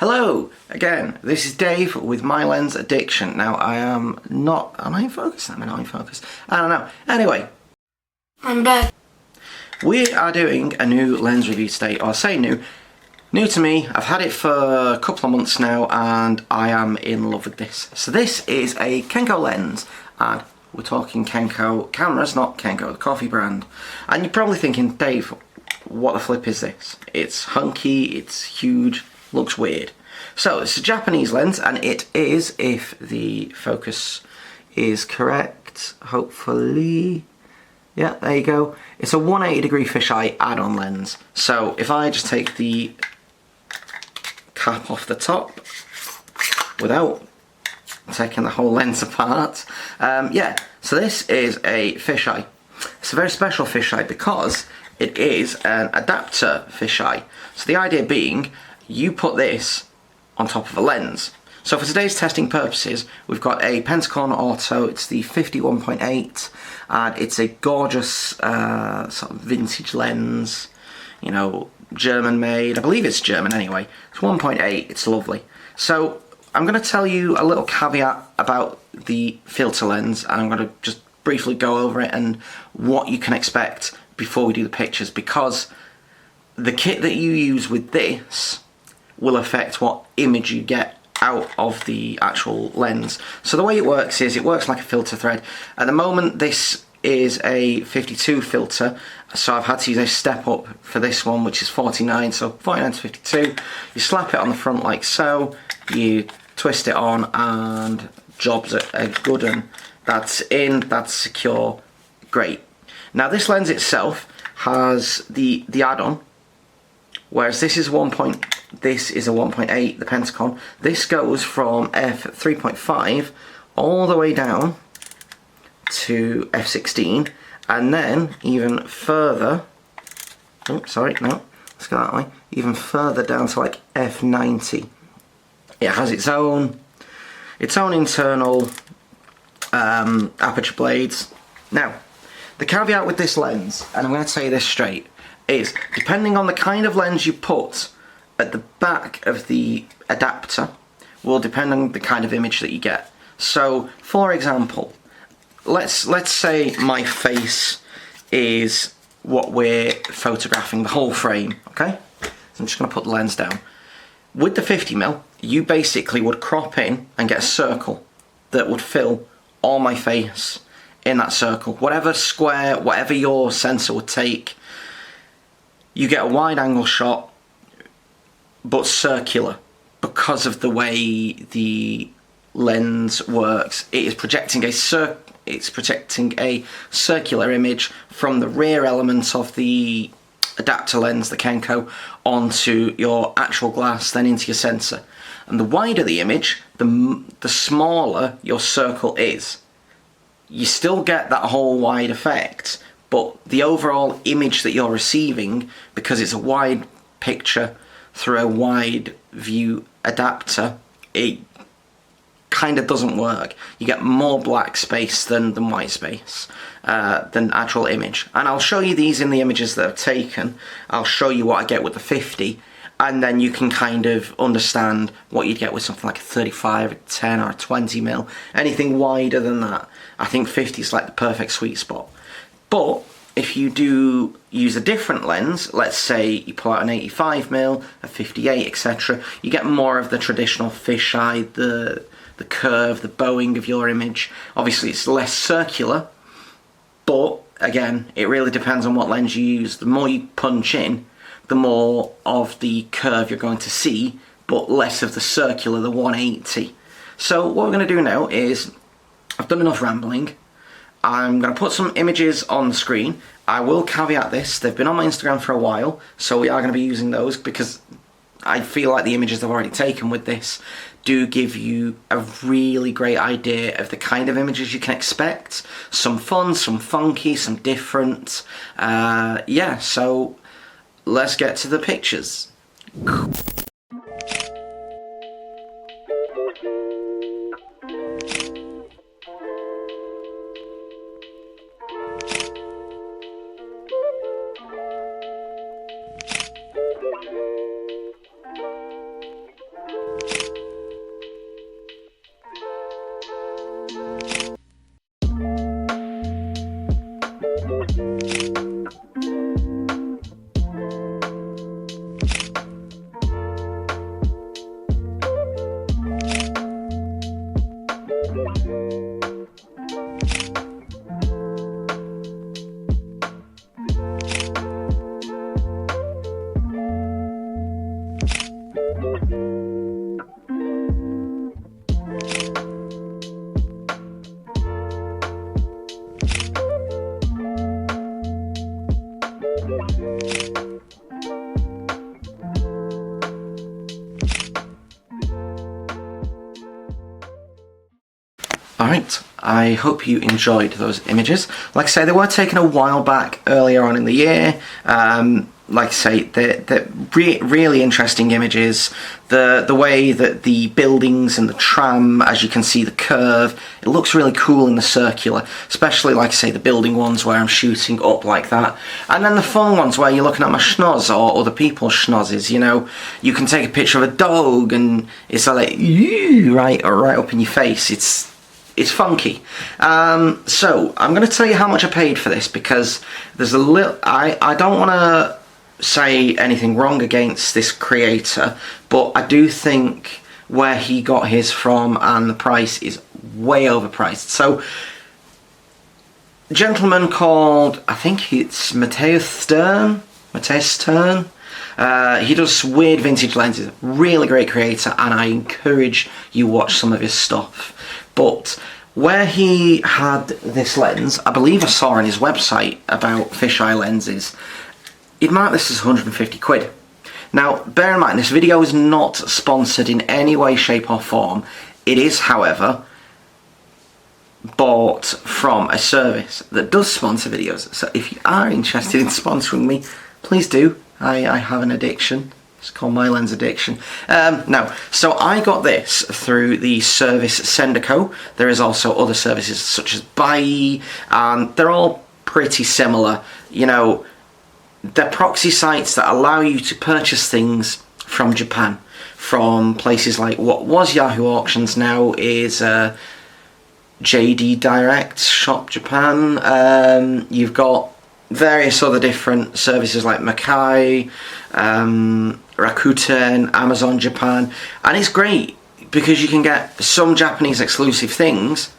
Hello again, this is Dave with My Lens Addiction. Now am I in focus? Am I not in focus? I don't know. Anyway, I'm back. We are doing a new lens review today, or I say new to me. I've had it for a couple of months now and I am in love with this. So this is a Kenko lens, and we're talking Kenko cameras, not Kenko, the coffee brand. And you're probably thinking, Dave, what the flip is this? It's hunky, it's huge, looks weird. So it's a Japanese lens, and it is, if the focus is correct, hopefully, yeah, there you go. It's a 180-degree fisheye add-on lens. So if I just take the cap off the top without taking the whole lens apart, yeah, so this is a fisheye. It's a very special fisheye because it is an adapter fisheye. So the idea being, you put this on top of a lens. So for today's testing purposes, we've got a Pentagon Auto. It's the 51.8, and it's a gorgeous sort of vintage lens, you know, German made. I believe it's German anyway. It's 1.8, it's lovely. So I'm going to tell you a little caveat about the filter lens, and I'm going to just briefly go over it and what you can expect before we do the pictures, because the kit that you use with this will affect what image you get out of the actual lens. So the way it works is, it works like a filter thread. At the moment this is a 52 filter, so I've had to use a step up for this one, which is 49, so 49 to 52. You slap it on the front like so, you twist it on, and job's a good one. That's in, that's secure, great. Now this lens itself has the add-on, whereas this is a 1.8, the Pentagon. This goes from f3.5 all the way down to f16, and then even further, oh sorry, no, let's go that way, even further down to like f90. It has its own internal aperture blades. Now, the caveat with this lens, and I'm going to say this straight, is depending on the kind of lens you put at the back of the adapter will depend on the kind of image that you get. So, for example, let's say my face is what we're photographing, the whole frame, okay? So I'm just going to put the lens down. With the 50mm, you basically would crop in and get a circle that would fill all my face in that circle. Whatever square, whatever your sensor would take, you get a wide angle shot, but circular, because of the way the lens works. It is projecting a circular image from the rear elements of the adapter lens, the Kenko, onto your actual glass, then into your sensor. And the wider the image, the smaller your circle is. You still get that whole wide effect, but the overall image that you're receiving, because it's a wide picture through a wide view adapter, it kind of doesn't work. You get more black space than white space, than actual image. And I'll show you these in the images that I've taken. I'll show you what I get with the 50, and then you can kind of understand what you'd get with something like a 35, a 10 or a 20mm. Anything wider than that, I think 50 is like the perfect sweet spot. But if you do use a different lens, let's say you pull out an 85mm, a 58, etc., you get more of the traditional fisheye, the curve, the bowing of your image. Obviously it's less circular, but again, it really depends on what lens you use. The more you punch in, the more of the curve you're going to see, but less of the circular, the 180. So what we're going to do now is, I've done enough rambling. I'm going to put some images on the screen. I will caveat this, they've been on my Instagram for a while, so we are going to be using those because I feel like the images I've already taken with this do give you a really great idea of the kind of images you can expect. Some fun, some funky, some different. Yeah, so let's get to the pictures. Alright, I hope you enjoyed those images. Like I say, they were taken a while back, earlier on in the year. Like I say, they're really interesting images. The way that the buildings and the tram, as you can see the curve, it looks really cool in the circular. Especially, like I say, the building ones where I'm shooting up like that. And then the fun ones where you're looking at my schnoz or other people's schnozzes, you know. You can take a picture of a dog and it's like, right up in your face. It's funky. So I'm going to tell you how much I paid for this, because there's a little. I don't want to say anything wrong against this creator, but I do think where he got his from and the price is way overpriced. So, a gentleman called, I think it's Mateus Stern. He does weird vintage lenses. Really great creator, and I encourage you watch some of his stuff. But where he had this lens, I believe I saw on his website about fisheye lenses, he'd marked this as 150 quid. Now, bear in mind, this video is not sponsored in any way, shape or form. It is, however, bought from a service that does sponsor videos. So if you are interested in sponsoring me, please do. I have an addiction. It's called My Lens Addiction. No, so I got this through the service Sendico. There is also other services such as Buy, and they're all pretty similar. You know, they're proxy sites that allow you to purchase things from Japan, from places like what was Yahoo Auctions, now is JD Direct, Shop Japan. You've got various other different services like Makai, Rakuten, Amazon Japan, and it's great because you can get some Japanese exclusive things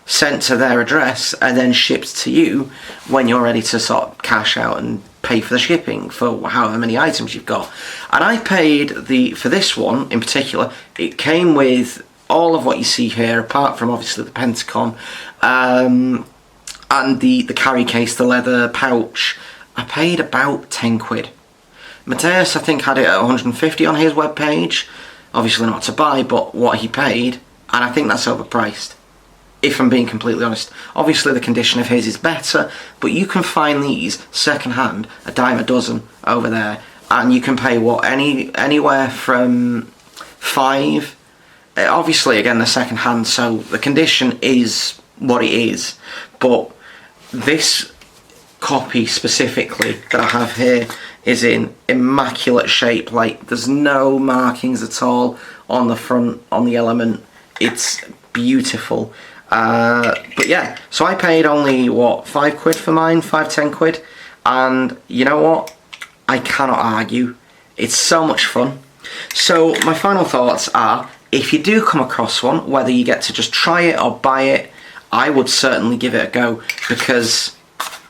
sent to their address and then shipped to you when you're ready to sort of cash out and pay for the shipping for however many items you've got. And I paid for this one in particular, it came with all of what you see here, apart from obviously the Pentagon, and the carry case, the leather pouch. I paid about 10 quid. Mateus, I think, had it at 150 on his webpage. Obviously not to buy, but what he paid, and I think that's overpriced, if I'm being completely honest. Obviously the condition of his is better, but you can find these second hand a dime a dozen over there, and you can pay what, anywhere from 5. Obviously again they're second hand, so the condition is what it is, but this copy specifically that I have here is in immaculate shape. Like, there's no markings at all on the front, on the element. It's beautiful. But yeah, so I paid only, what, 5 quid for mine, 5-10 quid, and you know what, I cannot argue. It's so much fun. So my final thoughts are, if you do come across one, whether you get to just try it or buy it, I would certainly give it a go, because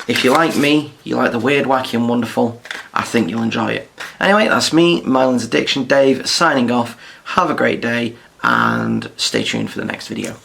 if you like me, you like the weird, wacky and wonderful, I think you'll enjoy it. Anyway, that's me, My Lens Addiction, Dave, signing off. Have a great day and stay tuned for the next video.